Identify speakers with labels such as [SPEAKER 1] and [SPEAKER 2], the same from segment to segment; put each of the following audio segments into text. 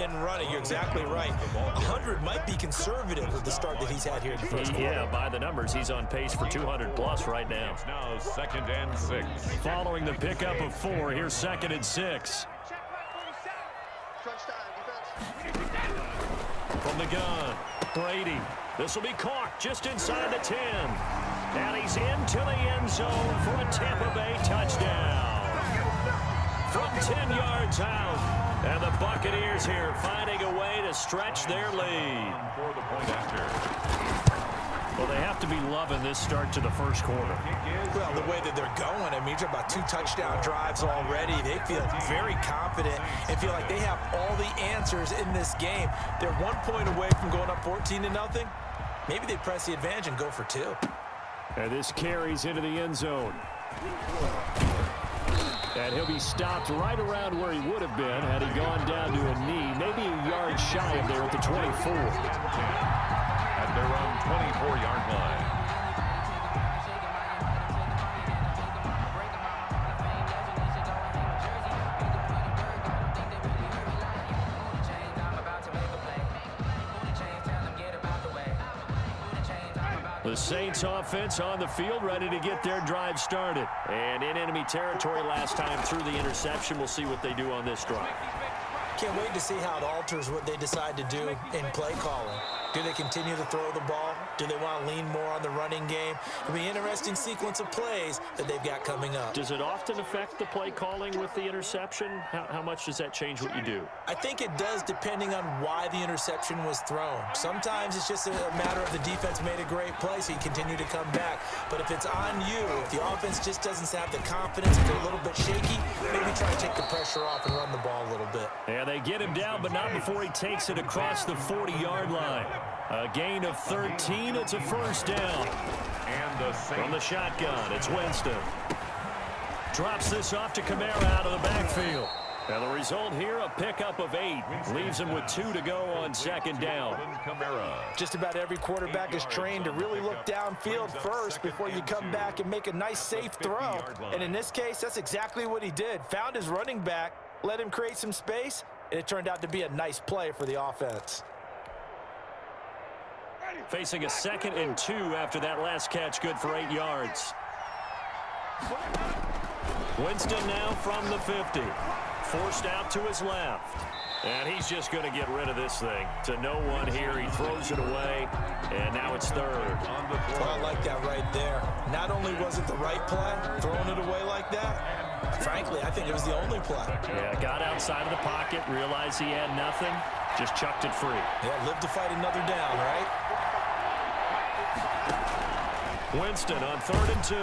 [SPEAKER 1] and running. You're exactly right. 100 might be conservative with the start that he's had here in the first quarter.
[SPEAKER 2] Yeah, by the numbers, he's on pace for 200-plus right now.
[SPEAKER 3] It's now 2nd and 6.
[SPEAKER 2] Following the pickup of 4, here's 2nd and 6. From the gun, Brady. This will be caught just inside the 10. And he's into the end zone for a Tampa Bay touchdown. From 10 yards out. And the Buccaneers here finding a way to stretch their lead.
[SPEAKER 3] For the point after.
[SPEAKER 2] Well, they have to be loving this start to the first quarter.
[SPEAKER 1] Well, the way that they're going, I mean, you're talking about 2 touchdown drives already. They feel very confident and feel like they have all the answers in this game. They're 1 point away from going up 14-0. Maybe they press the advantage and go for 2.
[SPEAKER 2] And this carries into the end zone. And he'll be stopped right around where he would have been had he gone down to a knee, maybe a yard shy of there at the 24.
[SPEAKER 3] At their own 24-yard line.
[SPEAKER 2] The Saints offense on the field, ready to get their drive started. And in enemy territory last time through the interception. We'll see what they do on this drive.
[SPEAKER 1] Can't wait to see how it alters what they decide to do in play calling. Do they continue to throw the ball? Do they want to lean more on the running game? It'll be an interesting sequence of plays that they've got coming up.
[SPEAKER 2] Does it often affect the play calling with the interception? How much does that change what you do?
[SPEAKER 1] I think it does, depending on why the interception was thrown. Sometimes it's just a matter of the defense made a great play, so you continue to come back. But if it's on you, if the offense just doesn't have the confidence, if they're a little bit shaky, maybe try to take the pressure off and run the ball a little bit.
[SPEAKER 2] And they get him down, but not before he takes it across the 40-yard line. A gain of 13. It's a first down.
[SPEAKER 3] And
[SPEAKER 2] from the shotgun, it's Winston. Drops this off to Kamara out of the backfield. And the result here, a pickup of 8. Leaves him with 2 to go on 2nd down.
[SPEAKER 1] Just about every quarterback is trained to really look downfield first before you come back and make a nice, safe throw. And in this case, that's exactly what he did. Found his running back, let him create some space, and it turned out to be a nice play for the offense.
[SPEAKER 2] Facing a 2nd and 2 after that last catch, good for 8 yards. Winston now from the 50. Forced out to his left. And he's just going to get rid of this thing. To no one here, he throws it away, and now it's 3rd.
[SPEAKER 1] Well, I like that right there. Not only was it the right play, throwing it away like that, frankly, I think it was the only play.
[SPEAKER 2] Yeah, got outside of the pocket, realized he had nothing, just chucked it free.
[SPEAKER 1] Yeah, live to fight another down, right?
[SPEAKER 2] Winston on 3rd and 2.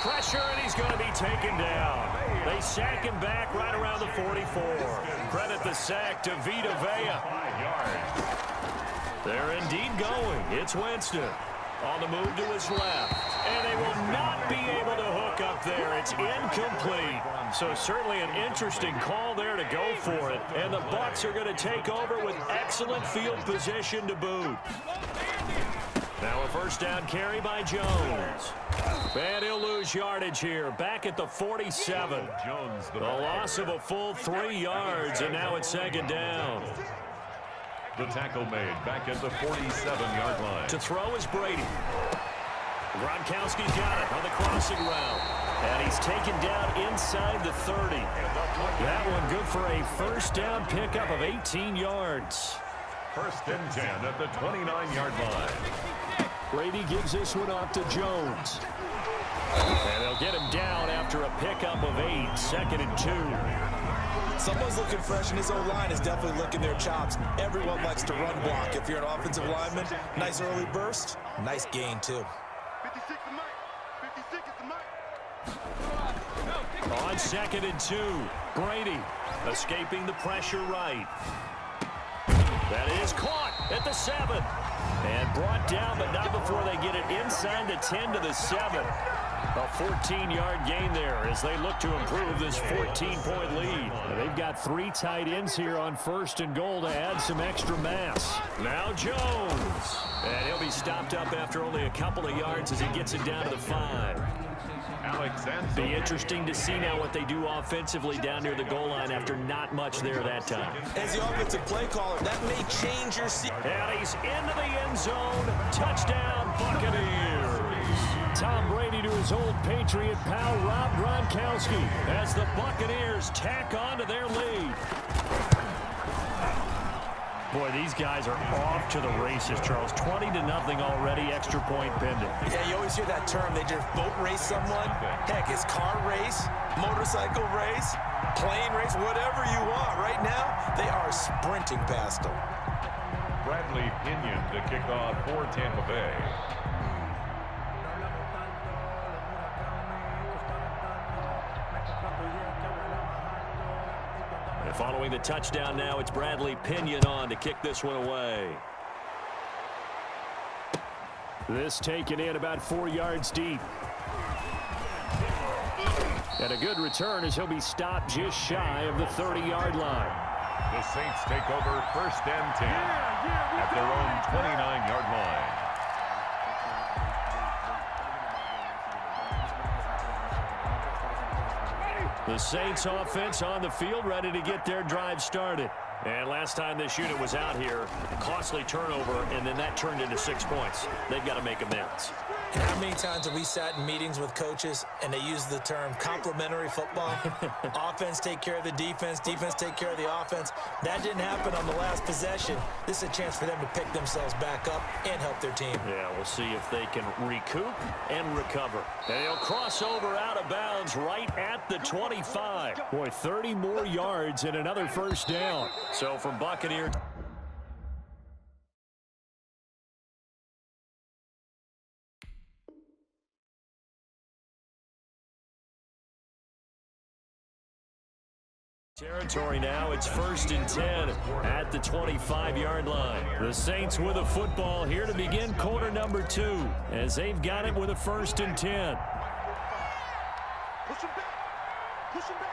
[SPEAKER 2] Pressure, and he's going to be taken down. They sack him back right around the 44. Credit the sack to Vita Vea. They're indeed going. It's Winston on the move to his left. And they will not be able to hook up there. It's incomplete. So certainly an interesting call there to go for it. And the Bucs are going to take over with excellent field position to boot. Now a first down carry by Jones. And he'll lose yardage here. Back at the 47. The loss of a full 3 yards, and now it's 2nd down.
[SPEAKER 3] The tackle made back at the 47-yard line.
[SPEAKER 2] To throw is Brady. Gronkowski's got it on the crossing route. And he's taken down inside the 30. That one good for a first down pickup of 18 yards.
[SPEAKER 3] 1st and 10 at the 29-yard line.
[SPEAKER 2] Brady gives this one off to Jones. And they'll get him down after a pickup of 8, 2nd and 2.
[SPEAKER 1] Someone's looking fresh, and his O-line is definitely licking their chops. Everyone likes to run block. If you're an offensive lineman, nice early burst, nice gain, too.
[SPEAKER 4] 56 the mic. 56 is the mic.
[SPEAKER 2] On 2nd and 2, Brady escaping the pressure right. That is caught at the 7. And brought down, but not before they get it inside the 10 to the 7. A 14-yard gain there as they look to improve this 14-point lead. They've got 3 tight ends here on 1st and goal to add some extra mass. Now Jones. And he'll be stopped up after only a couple of yards as he gets it down to the 5. Be interesting to see now what they do offensively down near the goal line after not much there that time.
[SPEAKER 1] As the offensive play caller, that may change your season.
[SPEAKER 2] And he's into the end zone. Touchdown, Buccaneers. Tom Brady to his old Patriot pal, Rob Gronkowski, as the Buccaneers tack on to their lead. Boy, these guys are off to the races, Charles. 20-0 already, extra point pending.
[SPEAKER 1] Yeah, you always hear that term. They just boat race someone. Heck, it's car race, motorcycle race, plane race, whatever you want. Right now, they are sprinting past them.
[SPEAKER 3] Bradley Pinion to kick off for Tampa Bay.
[SPEAKER 2] And following the touchdown now, it's Bradley Pinion on to kick this one away. This taken in about 4 yards deep. And a good return as he'll be stopped just shy of the 30-yard line.
[SPEAKER 3] The Saints take over 1st and 10 at their own 29-yard line.
[SPEAKER 2] The Saints offense on the field, ready to get their drive started. And last time this unit was out here, costly turnover, and then that turned into 6 points. They've got to make amends.
[SPEAKER 1] And how many times have we sat in meetings with coaches and they use the term complementary football? Offense take care of the defense, defense take care of the offense. That didn't happen on the last possession. This is a chance for them to pick themselves back up and help their team.
[SPEAKER 2] Yeah, we'll see if they can recoup and recover. And he'll cross over out of bounds right at the 25. Boy, 30 more yards and another first down. So from Buccaneer. Territory now, it's 1st and 10 at the 25-yard line. The Saints with a football here to begin quarter number 2 as they've got it with a 1st and 10.
[SPEAKER 4] Push him back. Push him back.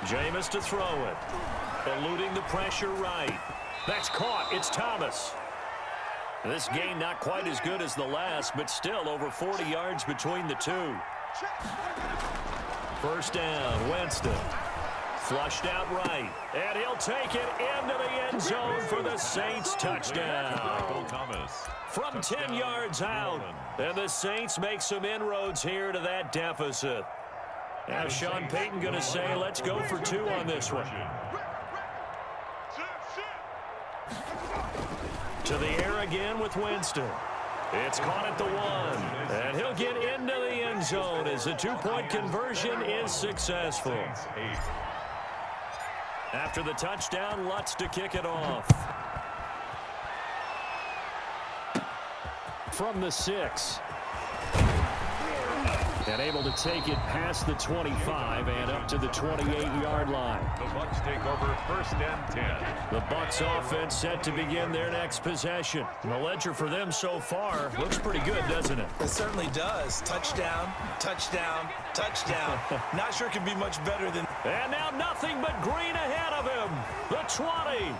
[SPEAKER 2] Jameis to throw it. Eluding the pressure right. That's caught. It's Thomas. This gain not quite as good as the last, but still over 40 yards between the two. First down, Winston. Flushed out right. And he'll take it into the end zone for the Saints touchdown. From 10 yards out. And the Saints make some inroads here to that deficit. Now Sean Payton going to say, let's go for 2 on this one. To the air again with Winston. It's caught at the 1. And he'll get into the end zone as the 2-point conversion is successful. After the touchdown, Lutz to kick it off. From the 6. And able to take it past the 25 and up to the 28-yard line.
[SPEAKER 3] The Bucs take over 1st and 10.
[SPEAKER 2] The Bucs offense set to begin their next possession. The ledger for them so far looks pretty good, doesn't it?
[SPEAKER 1] It certainly does. Touchdown, touchdown, touchdown. Not sure it could be much better than...
[SPEAKER 2] And now nothing but green ahead of him. The 20,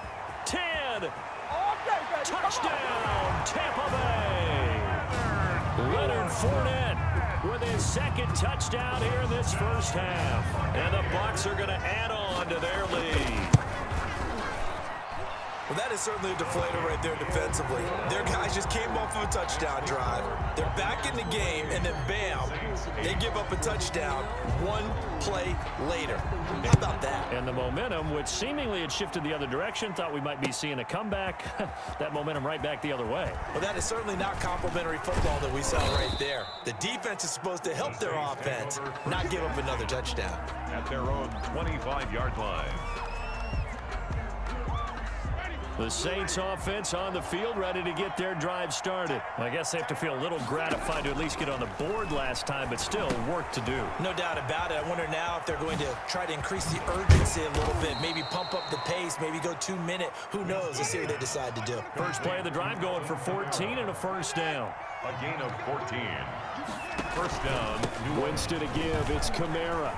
[SPEAKER 2] 10, touchdown, Tampa Bay. Leonard Fournette with his 2nd touchdown here in this first half. And the Bucs are going to add on to their lead.
[SPEAKER 1] Well, that is certainly a deflator right there defensively. Their guys just came off of a touchdown drive. They're back in the game, and then bam, they give up a touchdown 1 play later. How about that?
[SPEAKER 2] And the momentum, which seemingly had shifted the other direction, thought we might be seeing a comeback. That momentum right back the other way.
[SPEAKER 1] Well, that is certainly not complimentary football that we saw right there. The defense is supposed to help their offense, not give up another touchdown.
[SPEAKER 3] At their own 25-yard line.
[SPEAKER 2] The Saints offense on the field, ready to get their drive started. I guess they have to feel a little gratified to at least get on the board last time, but still work to do.
[SPEAKER 1] No doubt about it. I wonder now if they're going to try to increase the urgency a little bit, maybe pump up the pace, maybe go 2-minute. Who knows? Let's see what they decide to do.
[SPEAKER 2] First play of the drive going for 14 and a first down.
[SPEAKER 3] A gain of 14. First down.
[SPEAKER 2] Winston to give. It's Kamara.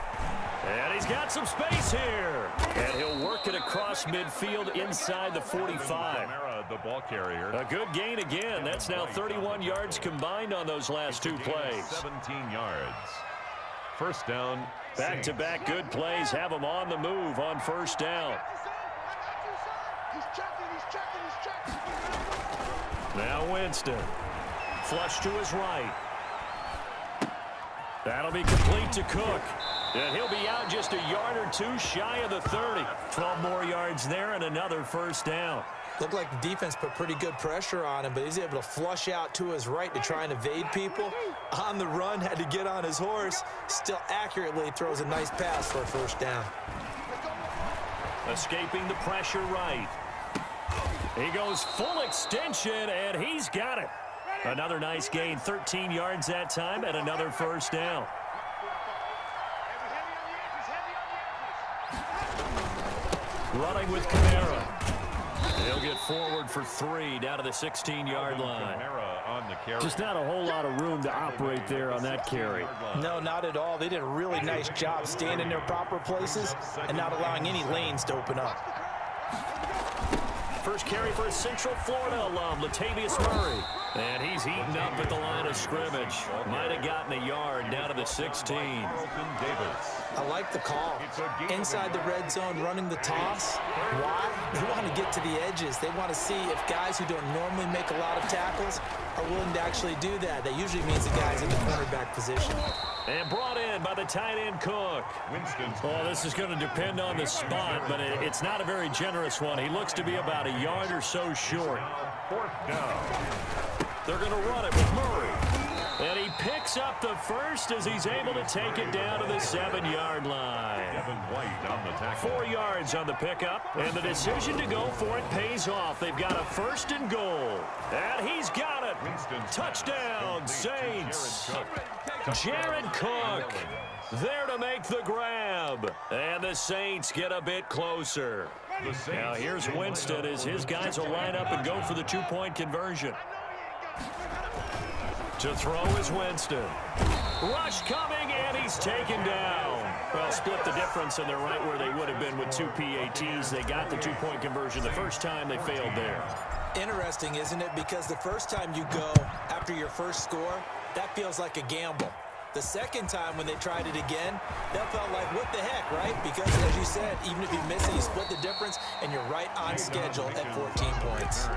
[SPEAKER 2] And he's got some space here. And he'll work it across midfield inside the 45.
[SPEAKER 3] The ball carrier.
[SPEAKER 2] A good gain again. That's now 31 yards combined on those last two plays.
[SPEAKER 3] 17 yards. First down.
[SPEAKER 2] Back-to-back good plays have him on the move on first down.
[SPEAKER 4] He's checking.
[SPEAKER 2] Now Winston. Flush to his right. That'll be complete to Cook. And he'll be out just a yard or two shy of the 30. 12 more yards there and another first down.
[SPEAKER 1] Looked like the defense put pretty good pressure on him, but he's able to flush out to his right to try and evade people. On the run, had to get on his horse. Still accurately throws a nice pass for a first down.
[SPEAKER 2] Escaping the pressure right. He goes full extension, and he's got it. Another nice gain, 13 yards that time, and another first down. Running with Kamara. He'll get forward for 3 down to the 16-yard line. Just not a whole lot of room to operate there on that carry.
[SPEAKER 1] No, not at all. They did a really nice job staying in their proper places and not allowing any lanes to open up.
[SPEAKER 2] First carry for a Central Florida alum, Latavius Murray. And he's eaten up at the line of scrimmage. Might have gotten a yard down to the 16.
[SPEAKER 1] I like the call. Inside the red zone, running the toss. Why? They want to get to the edges. They want to see if guys who don't normally make a lot of tackles are willing to actually do that. That usually means the guy's in the cornerback position.
[SPEAKER 2] And brought in by the tight end Cook.
[SPEAKER 3] Winston.
[SPEAKER 2] Oh, this is going to depend on the spot, but it's not a very generous one. He looks to be about a yard or so short.
[SPEAKER 3] Fourth down.
[SPEAKER 2] They're going to run it with Murray. And he picks up the first as he's able to take it down to the 7-yard line.
[SPEAKER 3] Kevin White on the tackle.
[SPEAKER 2] 4 yards on the pickup, and the decision to go for it pays off. They've got a first and goal. And he's got it. Touchdown, Saints. Jared Cook there to make the grab. And the Saints get a bit closer. Now here's Winston as his guys will line up and go for the 2-point conversion. To throw is Winston. Rush coming, and he's taken down. Well, split the difference, and they're right where they would have been with 2 PATs. They got the 2-point conversion the first time. They failed there.
[SPEAKER 1] Interesting, isn't it? Because the first time you go after your first score, that feels like a gamble. The second time when they tried it again, that felt like, what the heck, right? Because, as you said, even if you miss it, you split the difference, and you're right on schedule at 14 points.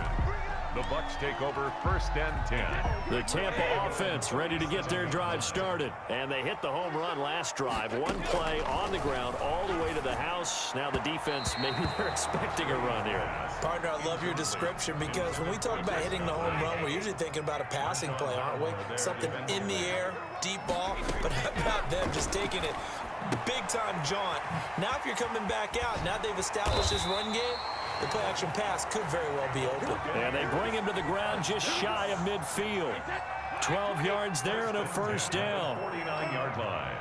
[SPEAKER 3] The Bucs take over first and 10.
[SPEAKER 2] The Tampa offense ready to get their drive started. And they hit the home run last drive. One play on the ground all the way to the house. Now the defense, maybe they're expecting a run here.
[SPEAKER 1] Partner, I love your description because when we talk about hitting the home run, we're usually thinking about a passing play, aren't we? Something in the air, deep ball. But how about them just taking it big-time jaunt? Now if you're coming back out, now they've established this run game, the play-action pass could very well be open.
[SPEAKER 2] And they bring him to the ground just shy of midfield. 12 yards there and a first down.
[SPEAKER 3] 49-yard line.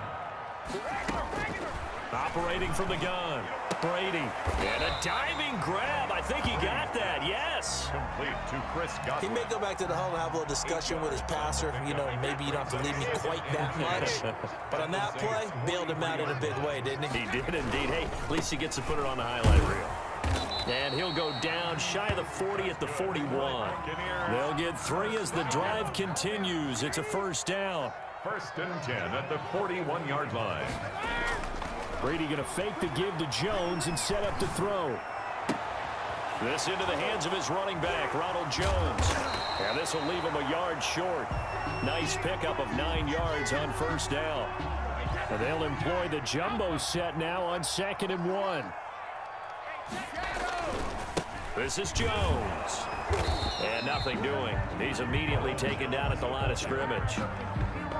[SPEAKER 2] Operating from the gun. Brady. And a diving grab. I think he got that. Yes.
[SPEAKER 3] Complete to Chris Godwin.
[SPEAKER 1] He may go back to the huddle and have a little discussion with his passer. You know, maybe you don't have to leave me quite that much. But on that play, bailed him out in a big way, didn't he?
[SPEAKER 2] He did indeed. Hey, at least he gets to put it on the highlight reel. And he'll go down shy of the 40 at the 41. They'll get 3 as the drive continues. It's a first down.
[SPEAKER 3] First and 10 at the 41-yard line.
[SPEAKER 2] Brady going to fake the give to Jones and set up to throw. This into the hands of his running back, Ronald Jones. And this will leave him a yard short. Nice pickup of 9 yards on first down. And they'll employ the jumbo set now on 2nd and 1. This is Jones. And nothing doing. He's immediately taken down at the line of scrimmage.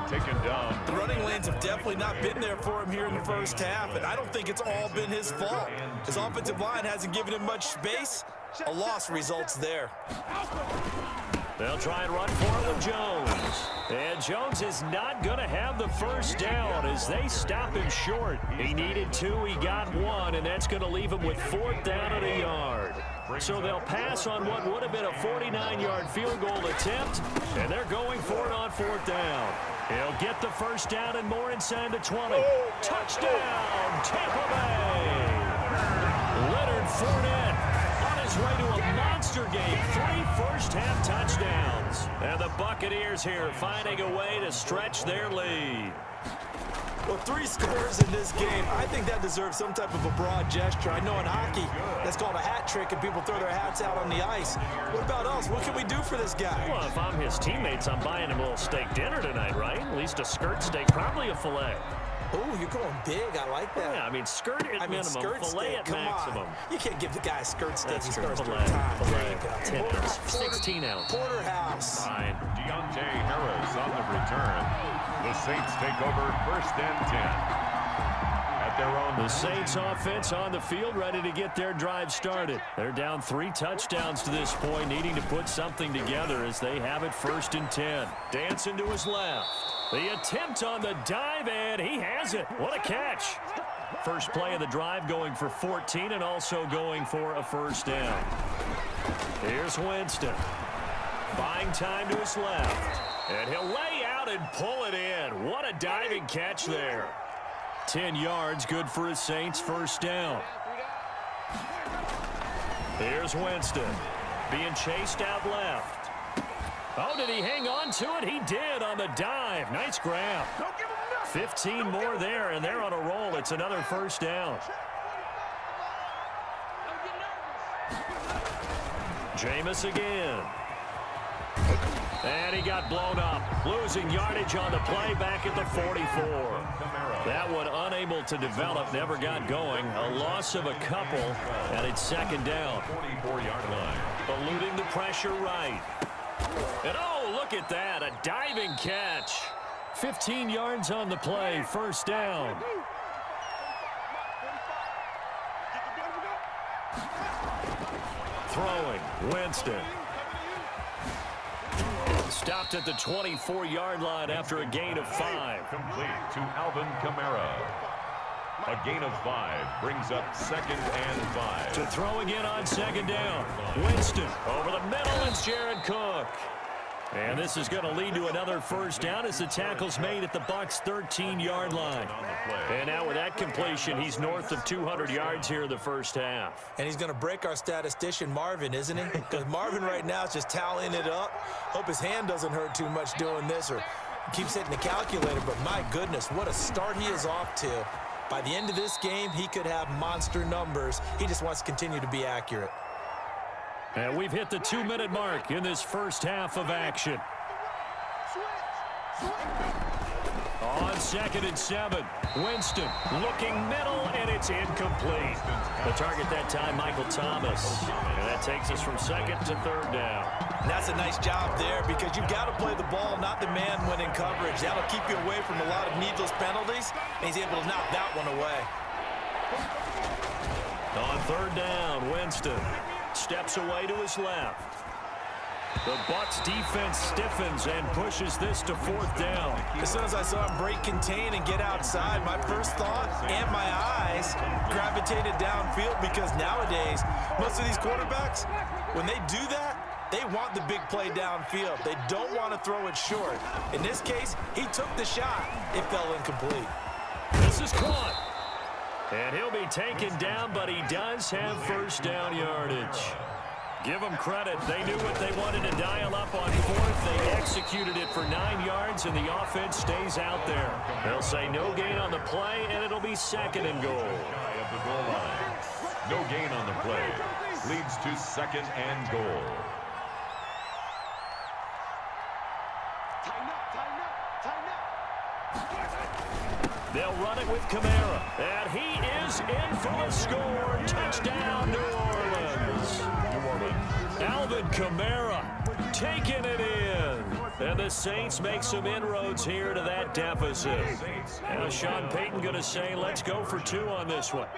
[SPEAKER 3] Taken down.
[SPEAKER 1] The running lanes have definitely not been there for him here in the first half, and I don't think it's all been his fault. His offensive line hasn't given him much space. A loss results there.
[SPEAKER 2] They'll try and run for it with Jones. And Jones is not going to have the first down as they stop him short. He needed 2, he got 1, and that's going to leave him with 4th down and a yard. So they'll pass on what would have been a 49-yard field goal attempt, and they're going for it on 4th down. He'll get the first down and more inside the 20. Touchdown, Tampa Bay! Leonard Fournette on his way to a monster game. 3 first-half touchdowns. And the Buccaneers here finding a way to stretch their lead.
[SPEAKER 1] Well, 3 scores in this game. I think that deserves some type of a broad gesture. I know in hockey, that's called a hat trick, and people throw their hats out on the ice. What about us? What can we do for this guy?
[SPEAKER 2] Well, if I'm his teammates, I'm buying him a little steak dinner tonight, right? At least a skirt steak, probably a filet.
[SPEAKER 1] Oh, you're going big. I like that.
[SPEAKER 2] Yeah, I mean, skirt at minimum,
[SPEAKER 1] skirt
[SPEAKER 2] filet
[SPEAKER 1] steak.
[SPEAKER 2] at
[SPEAKER 1] Come
[SPEAKER 2] maximum.
[SPEAKER 1] on. You can't give the guy a skirt steak.
[SPEAKER 2] That's
[SPEAKER 1] He
[SPEAKER 2] true.
[SPEAKER 1] starts
[SPEAKER 2] Filet,
[SPEAKER 1] doing time.
[SPEAKER 2] filet,
[SPEAKER 1] There you go.
[SPEAKER 2] 10 ounce, 16 ounce.
[SPEAKER 1] Porterhouse.
[SPEAKER 2] Fine.
[SPEAKER 3] Deontay Harris on the return. The Saints take over 1st and 10. At their own.
[SPEAKER 2] The Saints offense on the field, ready to get their drive started. They're down 3 touchdowns to this point, needing to put something together as they have it 1st and 10. Dancing to his left. The attempt on the dive, and he has it. What a catch. First play of the drive going for 14 and also going for a first down. Here's Winston. Buying time to his left. And he'll lay out and pull it in. What a diving catch there. 10 yards, good for his Saints, first down. Here's Winston. Being chased out left. Oh, did he hang on to it? He did on the dive. Nice grab. 15 more there, and they're on a roll. It's another first down. Jameis again. And he got blown up. Losing yardage on the play back at the 44. That one unable to develop, never got going. A loss of a couple, and it's 2nd down.
[SPEAKER 3] 44-yard line.
[SPEAKER 2] Eluding the pressure right. And oh, look at that, a diving catch. 15 yards on the play, first down. Throwing, Winston. Stopped at the 24-yard line after a gain of 5.
[SPEAKER 3] Complete to Alvin Kamara. A gain of 5 brings up 2nd and 5.
[SPEAKER 2] To throw again on 2nd down. Winston over the middle, it's Jared Cook. And this is going to lead to another first down as the tackle's made at the Bucs' 13-yard line. And now with that completion, he's north of 200 yards here in the first half.
[SPEAKER 1] And he's going to break our statistician, Marvin, isn't he? Because Marvin right now is just tallying it up. Hope his hand doesn't hurt too much doing this or keeps hitting the calculator. But my goodness, what a start he is off to. By the end of this game, he could have monster numbers. He just wants to continue to be accurate.
[SPEAKER 2] And we've hit the 2-minute mark in this first half of action. On 2nd and 7, Winston looking middle, and it's incomplete. The target that time, Michael Thomas. And that takes us from 2nd to 3rd down.
[SPEAKER 1] And that's a nice job there because you've got to play the ball, not the man when in coverage. That'll keep you away from a lot of needless penalties, and he's able to knock that one away.
[SPEAKER 2] On 3rd down, Winston steps away to his left. The Bucs defense stiffens and pushes this to 4th down.
[SPEAKER 1] As soon as I saw him break contain and get outside, my first thought and my eyes gravitated downfield because nowadays, most of these quarterbacks, when they do that, they want the big play downfield. They don't want to throw it short. In this case, he took the shot. It fell incomplete.
[SPEAKER 2] This is caught. And he'll be taken down, but he does have first down yardage. Give them credit. They knew what they wanted to dial up on 4th. They executed it for 9 yards, and the offense stays out there. They'll say no gain on the play, and it'll be 2nd and goal.
[SPEAKER 3] Shy of the goal line. No gain on the play. Leads to 2nd and goal.
[SPEAKER 2] They'll run it with Kamara. And he is in for a score. Touchdown, New Orleans. Alvin Kamara taking it in. And the Saints make some inroads here to that deficit. Now Sean Payton going to say, let's go for 2 on this one.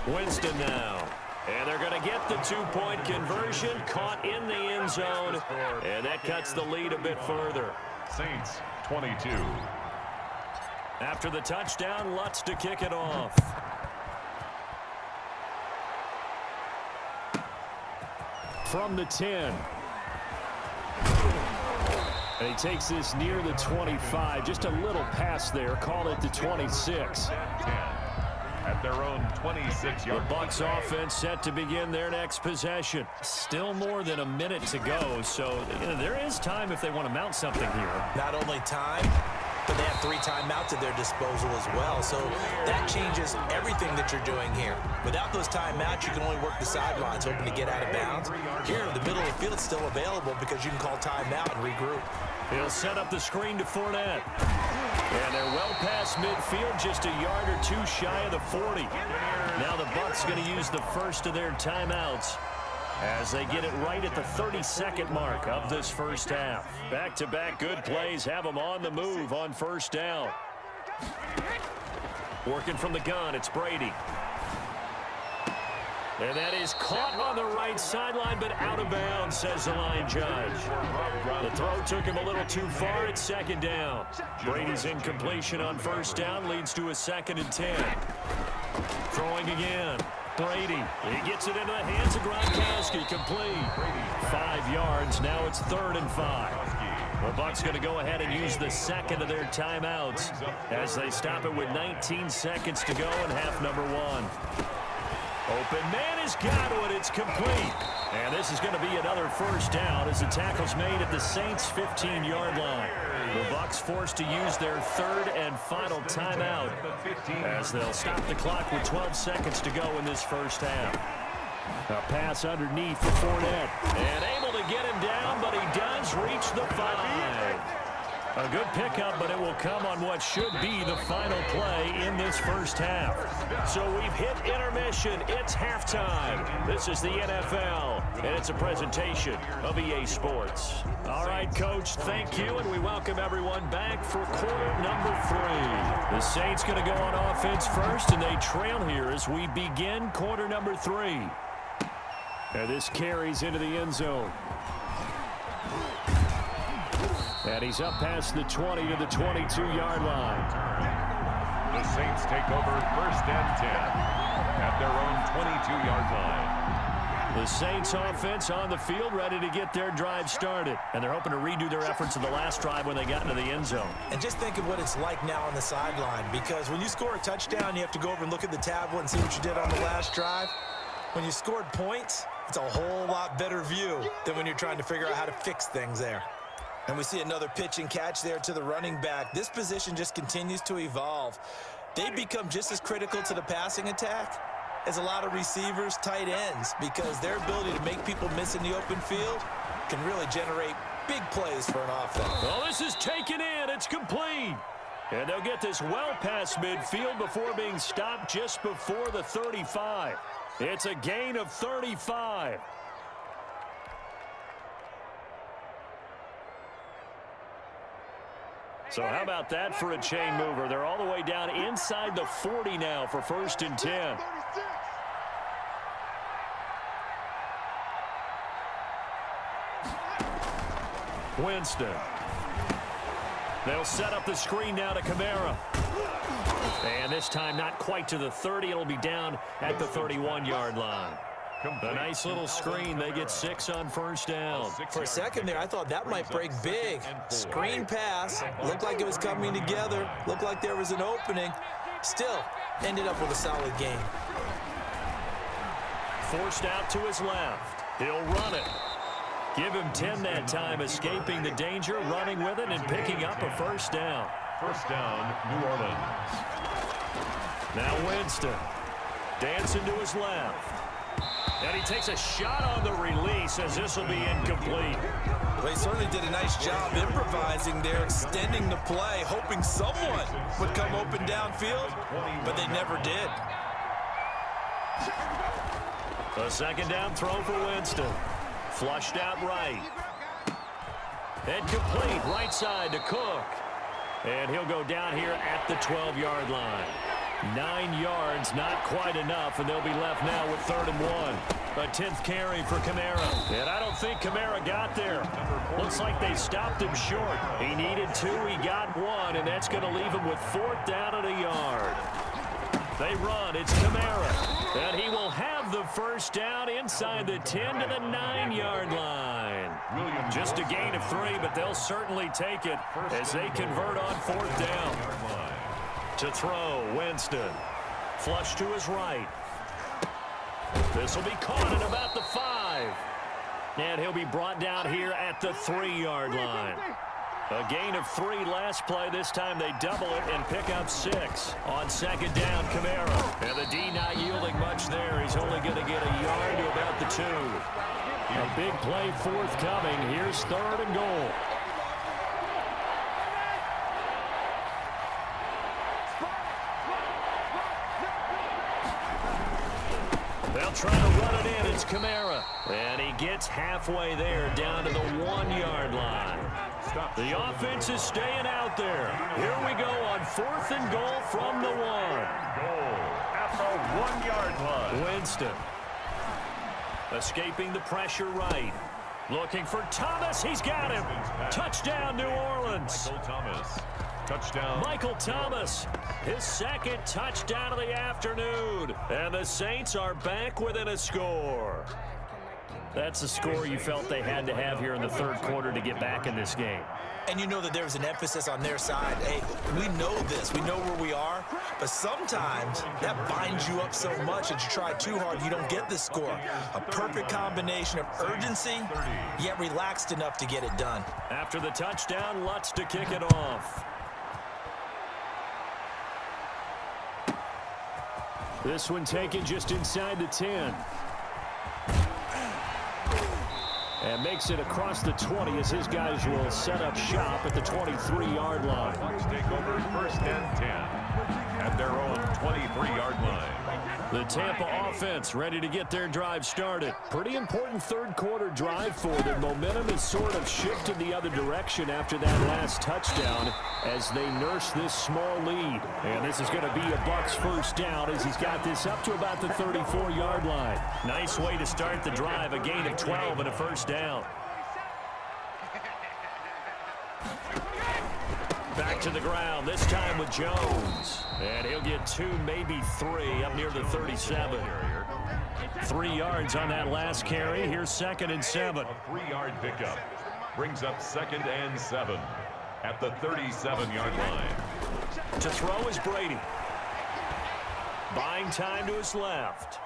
[SPEAKER 2] Winston now. And they're going to get the 2-point conversion. Caught in the end zone. And that cuts the lead a bit further.
[SPEAKER 3] Saints 22.
[SPEAKER 2] After the touchdown, Lutz to kick it off. from the 10. And he takes this near the 25. Just a little pass there. Call it the 26.
[SPEAKER 3] 10 at their own 26-yard.
[SPEAKER 2] The Bucs offense set to begin their next possession. Still more than a minute to go, so there is time if they want to mount something here.
[SPEAKER 1] Not only time, but they have 3 timeouts at their disposal as well. So that changes everything that you're doing here. Without those timeouts, you can only work the sidelines, hoping to get out of bounds. Here, the middle of the field is still available because you can call timeout and regroup.
[SPEAKER 2] He'll set up the screen to Fournette. And they're well past midfield, just a yard or 2 shy of the 40. Now the Bucs going to use the first of their timeouts as they get it right at the 32nd mark of this first half. Back-to-back good plays have them on the move on first down. Working from the gun, it's Brady. And that is caught on the right sideline, but out of bounds, says the line judge. The throw took him a little too far at second down. Brady's incompletion on first down leads to a 2nd and 10. Throwing again. Brady, he gets it into the hands of Gronkowski, complete. 5 yards, now it's 3rd and 5. The Bucs going to go ahead and use the second of their timeouts as they stop it with 19 seconds to go in half number 1. Open man has got it. It's complete. And this is going to be another first down as the tackle's made at the Saints' 15-yard line. The Bucs forced to use their 3rd and final timeout as they'll stop the clock with 12 seconds to go in this first half. A pass underneath for Fournette. And able to get him down, but he does reach the 5. A good pickup, but it will come on what should be the final play in this first half. So we've hit intermission. It's halftime. This is the NFL, and it's a presentation of EA Sports. All right, Coach, thank you, and we welcome everyone back for quarter number 3. The Saints going to go on offense first, and they trail here as we begin quarter number 3. And this carries into the end zone. And he's up past the 20 to the 22-yard line.
[SPEAKER 3] The Saints take over 1st and 10 at their own 22-yard line.
[SPEAKER 2] The Saints offense on the field ready to get their drive started. And they're hoping to redo their efforts in the last drive when they got into the end zone.
[SPEAKER 1] And just think of what it's like now on the sideline, because when you score a touchdown, you have to go over and look at the tablet and see what you did on the last drive. When you scored points, it's a whole lot better view than when you're trying to figure out how to fix things there. And we see another pitch and catch there to the running back. This position just continues to evolve. They become just as critical to the passing attack as a lot of receivers, tight ends, because their ability to make people miss in the open field can really generate big plays for an offense.
[SPEAKER 2] Well, this is taken in. It's complete. And they'll get this well past midfield before being stopped just before the 35. It's a gain of 35. So how about that for a chain mover? They're all the way down inside the 40 now for 1st and 10. Winston. They'll set up the screen now to Kamara. And this time not quite to the 30. It'll be down at the 31-yard line. A nice little screen. They get 6 on first down.
[SPEAKER 1] For a second there, I thought that might break big. Screen pass. Looked like it was coming together. Looked like there was an opening. Still ended up with a solid game.
[SPEAKER 2] Forced out to his left. He'll run it. Give him 10 that time, escaping the danger, running with it, and picking up a first down.
[SPEAKER 3] First down, New Orleans.
[SPEAKER 2] Now Winston. Dancing to his left. And he takes a shot on the release as this will be incomplete.
[SPEAKER 1] Well, he certainly did a nice job improvising there, extending the play, hoping someone would come open downfield, but they never did.
[SPEAKER 2] A 2nd down throw for Winston. Flushed out right. And complete right side to Cook. And he'll go down here at the 12-yard line. 9 yards, not quite enough, and they'll be left now with 3rd and 1. A 10th carry for Kamara. And I don't think Kamara got there. Looks like they stopped him short. He needed 2, he got 1, and that's going to leave him with 4th down and a yard. They run. It's Kamara. And he will have the first down inside the 10 to the 9-yard line. Just a gain of 3, but they'll certainly take it as they convert on 4th down. To throw, Winston. Flush to his right. This will be caught at about the 5. And he'll be brought down here at the 3-yard line. A gain of 3 last play. This time they double it and pick up 6. On 2nd down, Kamara. And the D not yielding much there. He's only going to get a yard to about the 2. A big play forthcoming. Here's 3rd and goal. They'll try to run it in. It's Kamara. And he gets halfway there down to the 1-yard line. The offense is staying out there. Here we go on 4th and goal from the 1.
[SPEAKER 3] Goal at the 1-yard line.
[SPEAKER 2] Winston. Escaping the pressure right. Looking for Thomas. He's got him. Touchdown, New Orleans.
[SPEAKER 3] Michael Thomas. Touchdown.
[SPEAKER 2] Michael Thomas, his 2nd touchdown of the afternoon. And the Saints are back within a score. That's a score you felt they had to have here in the 3rd quarter to get back in this game.
[SPEAKER 1] And you know that there was an emphasis on their side. Hey, we know this. We know where we are. But sometimes that binds you up so much that you try too hard, you don't get the score. A perfect combination of urgency, yet relaxed enough to get it done.
[SPEAKER 2] After the touchdown, Lutz to kick it off. This one taken just inside the 10. And makes it across the 20 as his guys will set up shop at the 23-yard line.
[SPEAKER 3] Bucs take over 1st and 10 at their own 23-yard line.
[SPEAKER 2] The Tampa offense ready to get their drive started. Pretty important 3rd quarter drive for them. Momentum has sort of shifted the other direction after that last touchdown as they nurse this small lead. And this is going to be a Bucs first down as he's got this up to about the 34-yard line. Nice way to start the drive. A gain of 12 and a first down. Back to the ground, this time with Jones. And he'll get 2, maybe 3, up near the 37. 3 yards on that last carry. Here's 2nd and 7.
[SPEAKER 3] A 3-yard pickup brings up 2nd and 7 at the 37-yard line.
[SPEAKER 2] To throw is Brady. Buying time to his left.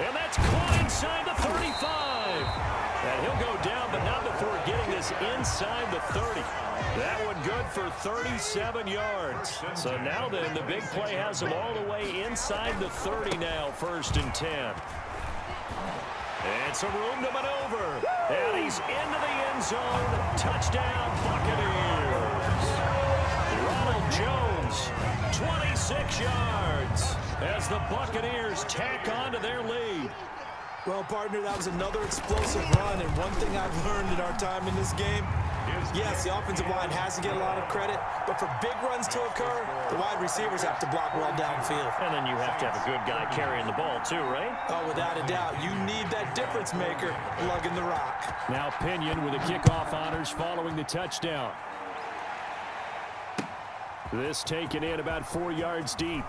[SPEAKER 2] And that's caught inside the 35. And he'll go down, but not before getting this inside the 30. That one good for 37 yards. So now then, the big play has him all the way inside the 30 now, 1st and 10. And some room to maneuver. And he's into the end zone. Touchdown, Buccaneers. Ronald Jones, 26 yards as the Buccaneers tack on to their lead.
[SPEAKER 1] Well, partner, that was another explosive run, and one thing I've learned in our time in this game, yes, the offensive line has to get a lot of credit, but for big runs to occur, the wide receivers have to block well downfield.
[SPEAKER 2] And then you have to have a good guy carrying the ball too, right?
[SPEAKER 1] Oh, without a doubt. You need that difference maker lugging the rock.
[SPEAKER 2] Now Pinion with the kickoff honors following the touchdown. This taken in about 4 yards deep.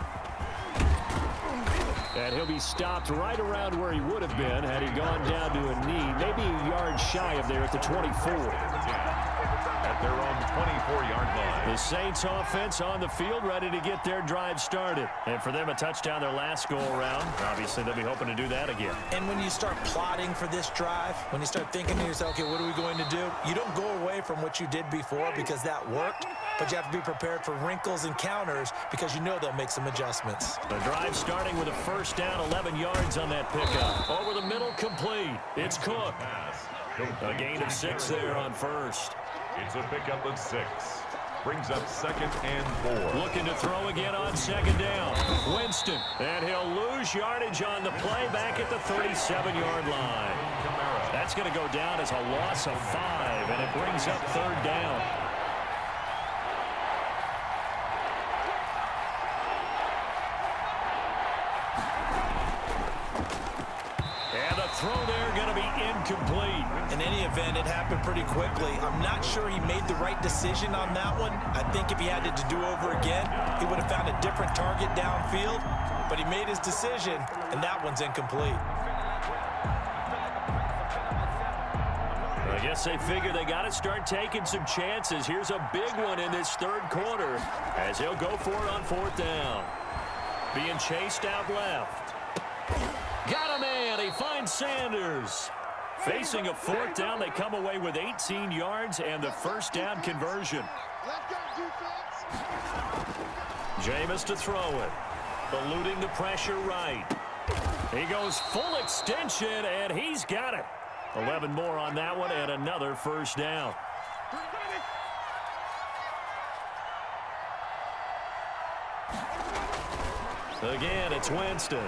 [SPEAKER 2] And he'll be stopped right around where he would have been had he gone down to a knee, maybe a yard shy of there at the 24.
[SPEAKER 3] At their own 24-yard line.
[SPEAKER 2] The Saints offense on the field ready to get their drive started. And for them, a touchdown their last go-around. Obviously, they'll be hoping to do that again.
[SPEAKER 1] And when you start plotting for this drive, when you start thinking to yourself, okay, what are we going to do? You don't go away from what you did before because that worked, but you have to be prepared for wrinkles and counters because you know they'll make some adjustments.
[SPEAKER 2] The drive starting with a first down, 11 yards on that pickup. Over the middle, complete. It's Cook. A gain of 6 there on first.
[SPEAKER 3] It's a pickup of 6. Brings up 2nd and 4.
[SPEAKER 2] Looking to throw again on 2nd down. Winston. And he'll lose yardage on the play back at the 37-yard line. That's going to go down as a loss of 5, and it brings up 3rd down. throw there going to be incomplete.
[SPEAKER 1] In any event, it happened pretty quickly. I'm not sure he made the right decision on that one. I think if he had it to do over again, he would have found a different target downfield. But he made his decision, and that one's incomplete.
[SPEAKER 2] I guess they figure they got to start taking some chances. Here's a big one in this third quarter as he'll go for it on fourth down. Being chased out left. Got a man. He finds Sanders. Facing a fourth down, they come away with 18 yards and the first down conversion.
[SPEAKER 4] Let's go, defense.
[SPEAKER 2] Jameis to throw it. Eluding the pressure right. He goes full extension, and he's got it. 11 more on that one, and another first down. Again, it's Winston.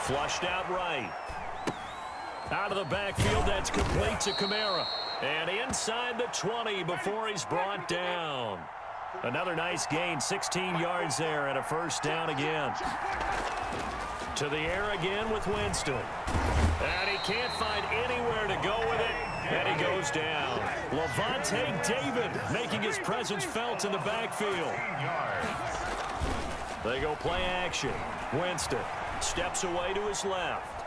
[SPEAKER 2] Flushed out right. Out of the backfield, that's complete to Kamara. And inside the 20 before he's brought down. Another nice gain, 16 yards there, and a first down again. To the air again with Winston. And he can't find anywhere to go with it, and he goes down. Levante David making his presence felt in the backfield. They go play action. Winston steps away to his left.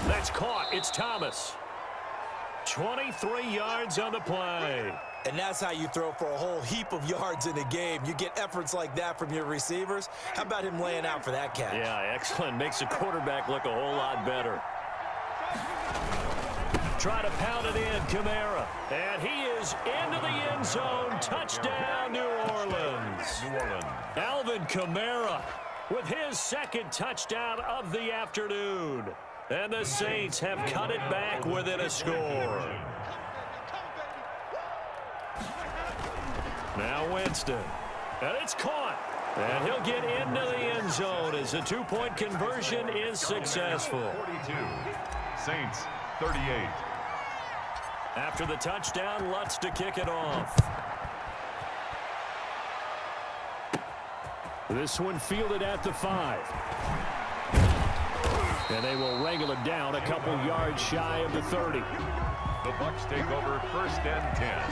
[SPEAKER 2] That's caught. It's Thomas. 23 yards on the play.
[SPEAKER 1] And that's how you throw for a whole heap of yards in a game. You get efforts like that from your receivers. How about him laying out for that catch?
[SPEAKER 2] Yeah, excellent. Makes the quarterback look a whole lot better. Try to pound it in, Kamara. And he is into the end zone. Touchdown, New Orleans. Alvin Kamara with his second touchdown of the afternoon. And the Saints have cut it back within a score. Now Winston. And it's caught. And he'll get into the end zone as the two-point conversion is successful.
[SPEAKER 3] 42. Saints, 38.
[SPEAKER 2] After the touchdown, Lutz to kick it off. This one fielded at the 5. And they will wrangle it down a couple yards shy of the 30.
[SPEAKER 3] The Bucs take over first and 10.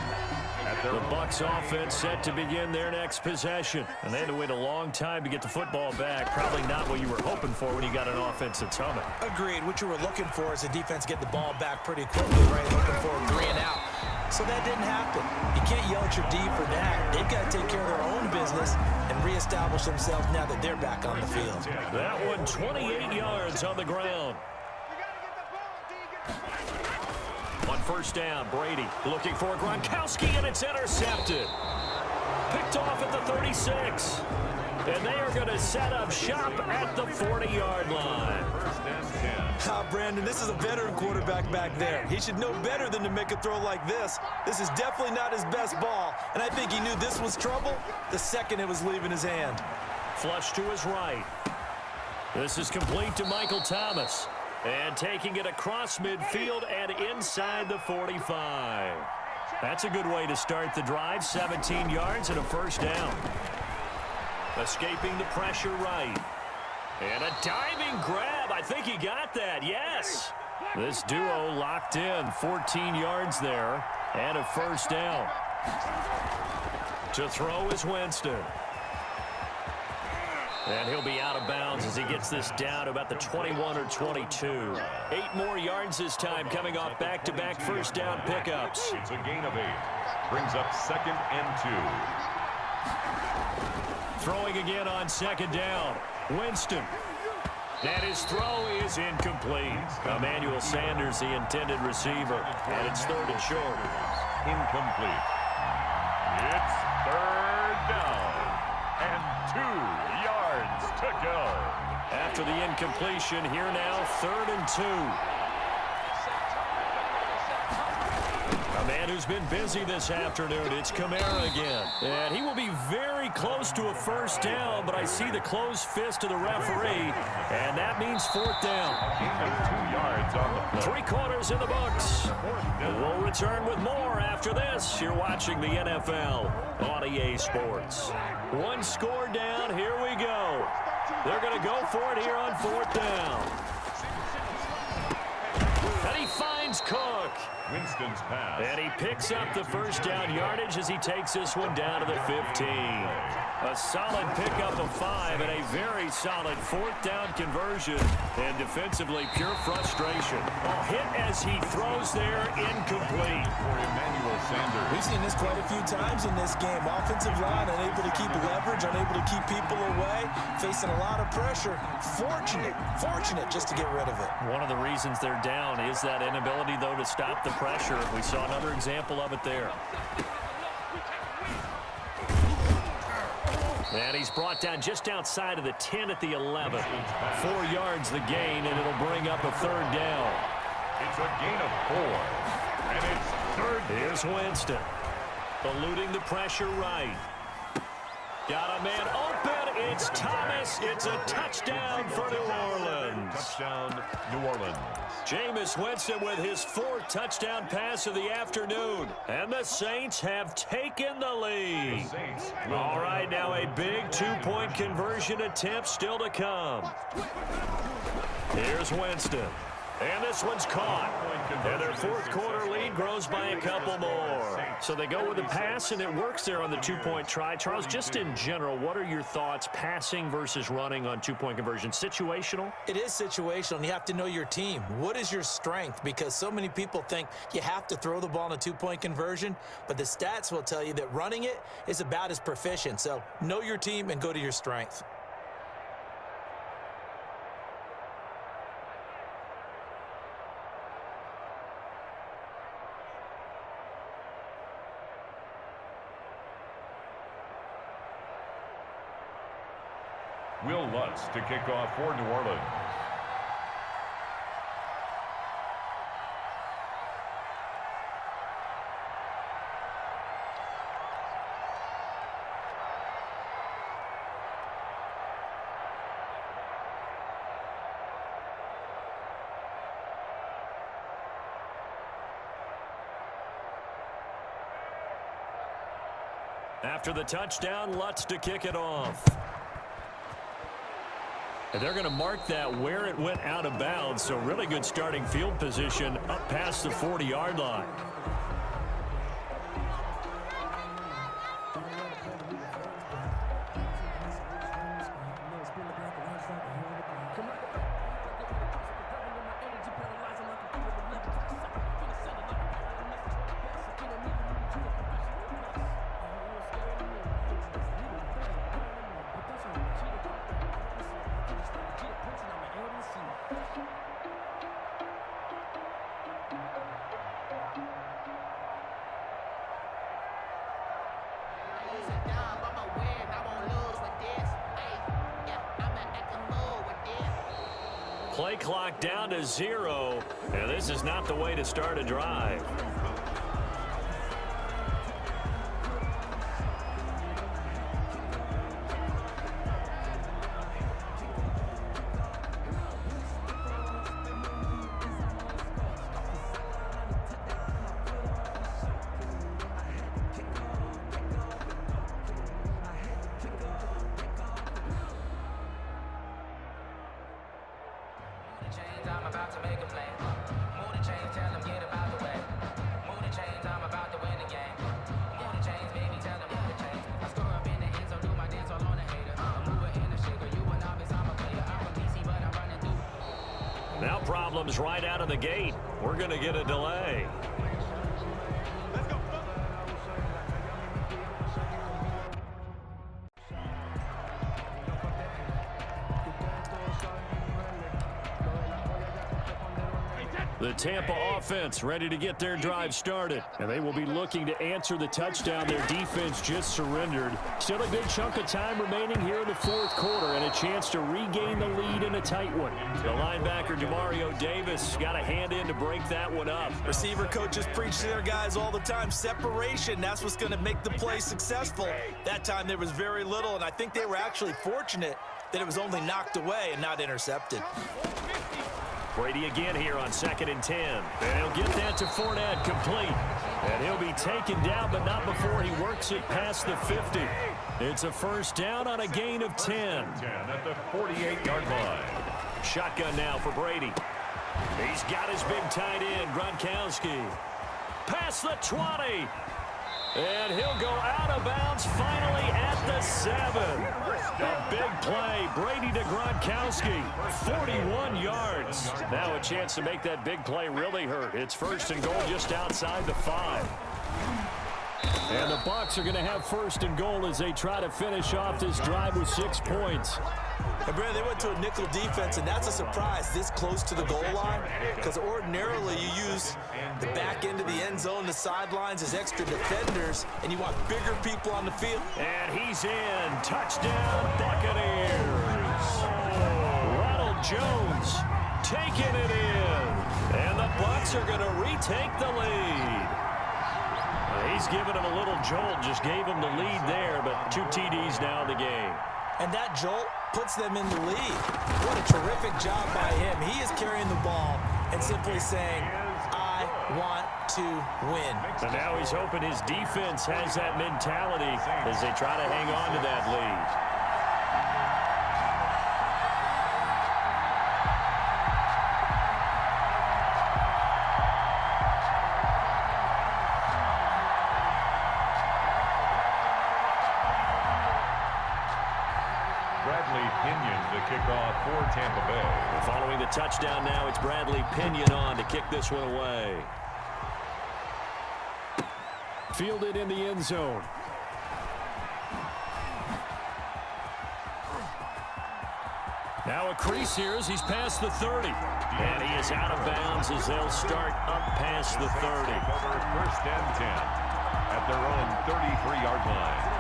[SPEAKER 2] The Bucs offense set to begin their next possession. And they had to wait a long time to get the football back. Probably not what you were hoping for when you got an offense that's humming.
[SPEAKER 1] Agreed. What you were looking for is the defense get the ball back pretty quickly, right? Looking for a 3 and out. So that didn't happen. You can't yell at your D for that. They've got to take care of their own business and reestablish themselves now that they're back on the field.
[SPEAKER 2] That one 28 yards on the ground. On first down, Brady looking for Gronkowski, and it's intercepted. Picked off at the 36. And they are going to set up shop at the 40-yard line.
[SPEAKER 3] First and 10.
[SPEAKER 1] Brandon, this is a veteran quarterback back there. He should know better than to make a throw like this. This is definitely not his best ball, and I think he knew this was trouble the second it was leaving his hand.
[SPEAKER 2] Flush to his right. This is complete to Michael Thomas. And taking it across midfield and inside the 45. That's a good way to start the drive. 17 yards and a first down. Escaping the pressure right. And a diving grab. I think he got that. Yes. This duo locked in. 14 yards there. And a first down. To throw is Winston. And he'll be out of bounds as he gets this down to about the 21 or 22. 8 more yards this time coming off back-to-back first down pickups.
[SPEAKER 3] It's a gain of 8. Brings up second and 2.
[SPEAKER 2] Throwing again on second down. Winston. And his throw is incomplete. Emmanuel Sanders, the intended receiver. And it's third and short.
[SPEAKER 3] Incomplete. It's third down. And 2 yards to go.
[SPEAKER 2] After the incompletion, here now, third and 2. And who's been busy this afternoon, it's Kamara again. And he will be very close to a first down, but I see the closed fist of the referee, and that means fourth down.
[SPEAKER 3] Gain of 2 yards on the play.
[SPEAKER 2] 3 quarters in the books. We'll return with more after this. You're watching the NFL on EA Sports. 1 score down. Here we go. They're going to go for it here on fourth down. And he finds Cook.
[SPEAKER 3] Winston's pass.
[SPEAKER 2] And he picks up the first down yardage as he takes this one down to the 15. A solid pickup of 5 and a very solid fourth down conversion. And defensively, pure frustration. A hit as he throws there, incomplete.
[SPEAKER 3] For Emmanuel Sanders.
[SPEAKER 1] We've seen this quite a few times in this game. Offensive line unable to keep leverage, unable to keep people away, facing a lot of pressure. Fortunate just to get rid of it.
[SPEAKER 2] One of the reasons they're down is that inability, though, to stop the pressure. We saw another example of it there. And he's brought down just outside of the 10 at the 11. 4 yards the gain, and it'll bring up a third down.
[SPEAKER 3] It's a gain of 4. And it's third.
[SPEAKER 2] Here's Winston. Eluding the pressure right. Got a man open. It's Thomas. It's a touchdown for New Orleans.
[SPEAKER 3] Touchdown, New Orleans.
[SPEAKER 2] Jameis Winston with his 4th touchdown pass of the afternoon. And the Saints have taken the lead. All right, now a big 2-point conversion attempt still to come. Here's Winston. And this one's caught. And their 4th quarter lead grows by a couple more. So they go with the pass, and it works there on the 2-point try. Charles, just in general, what are your thoughts passing versus running on 2-point conversion? Situational?
[SPEAKER 1] It is situational, and you have to know your team. What is your strength? Because so many people think you have to throw the ball in a 2-point conversion, but the stats will tell you that running it is about as proficient. So know your team and go to your strength.
[SPEAKER 3] Will Lutz to kick off for New Orleans.
[SPEAKER 2] After the touchdown, Lutz to kick it off. And they're going to mark that where it went out of bounds. So really good starting field position up past the 40-yard line. Play clock down to 0, and this is not the way to start a drive. Now problems right out of the gate. We're going to get a delay. The Tampa offense ready to get their drive started. And they will be looking to answer the touchdown their defense just surrendered. Still a good chunk of time remaining here in the 4th quarter, and it chance to regain the lead in a tight one. The linebacker, Demario Davis, got a hand in to break that one up.
[SPEAKER 1] Receiver coaches preach to their guys all the time. Separation, that's what's going to make the play successful. That time there was very little, and I think they were actually fortunate that it was only knocked away and not intercepted.
[SPEAKER 2] Brady again here on 2nd and 10. And he'll get that to Fournette, complete. And he'll be taken down, but not before he works it past the 50. It's a first down on a gain of 10.
[SPEAKER 3] 10 at the 48-yard line.
[SPEAKER 2] Shotgun now for Brady. He's got his big tight end, Gronkowski. Past the 20. And he'll go out of bounds finally at the 7. A big play. Brady to Gronkowski. 41 yards. Now a chance to make that big play really hurt. It's 1st and goal just outside the 5. And the Bucs are going to have 1st and goal as they try to finish off this drive with 6 points.
[SPEAKER 1] And Brad, they went to a nickel defense, and that's a surprise this close to the goal line, because ordinarily you use the back end of the end zone, the sidelines as extra defenders, and you want bigger people on the field.
[SPEAKER 2] And he's in. Touchdown, Buccaneers. Ronald Jones taking it in. And the Bucs are going to retake the lead. He's given him a little jolt, just gave him the lead there, but 2 TDs now in the game.
[SPEAKER 1] And that jolt puts them in the lead. What a terrific job by him. He is carrying the ball and simply saying, I want to win.
[SPEAKER 2] And now he's hoping his defense has that mentality as they try to hang on to that lead.
[SPEAKER 3] Kickoff for Tampa Bay.
[SPEAKER 2] Following the touchdown now, it's Bradley Pinion on to kick this one away. Fielded in the end zone. Now a crease here as he's past the 30. And he is out of bounds as they'll start up past the 30.
[SPEAKER 3] 1st and 10 at their own 33-yard line.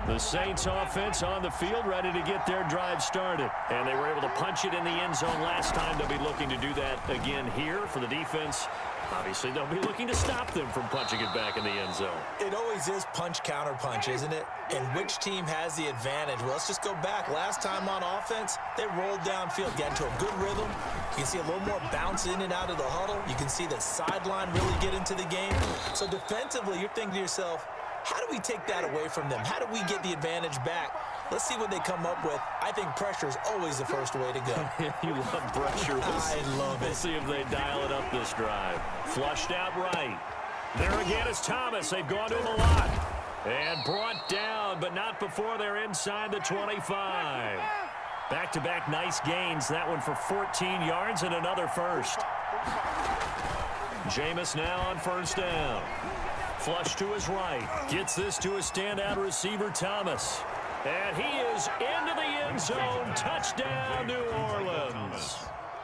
[SPEAKER 2] The Saints offense on the field, ready to get their drive started. And they were able to punch it in the end zone last time. They'll be looking to do that again here for the defense. Obviously, they'll be looking to stop them from punching it back in the end zone.
[SPEAKER 1] It always is punch-counter-punch, isn't it? And which team has the advantage? Well, let's just go back. Last time on offense, they rolled downfield, got into a good rhythm. You can see a little more bounce in and out of the huddle. You can see the sideline really get into the game. So defensively, you're thinking to yourself, how do we take that away from them? How do we get the advantage back? Let's see what they come up with. I think pressure is always the first way to go.
[SPEAKER 2] You love pressure.
[SPEAKER 1] I love it.
[SPEAKER 2] We'll see if they dial it up this drive. Flushed out right. There again is Thomas. They've gone to him a lot. And brought down, but not before they're inside the 25. Back-to-back nice gains. That one for 14 yards and another first. Jameis now on 1st down. Flush to his right. Gets this to a standout receiver, Thomas. And he is into the end zone. Touchdown, New Orleans.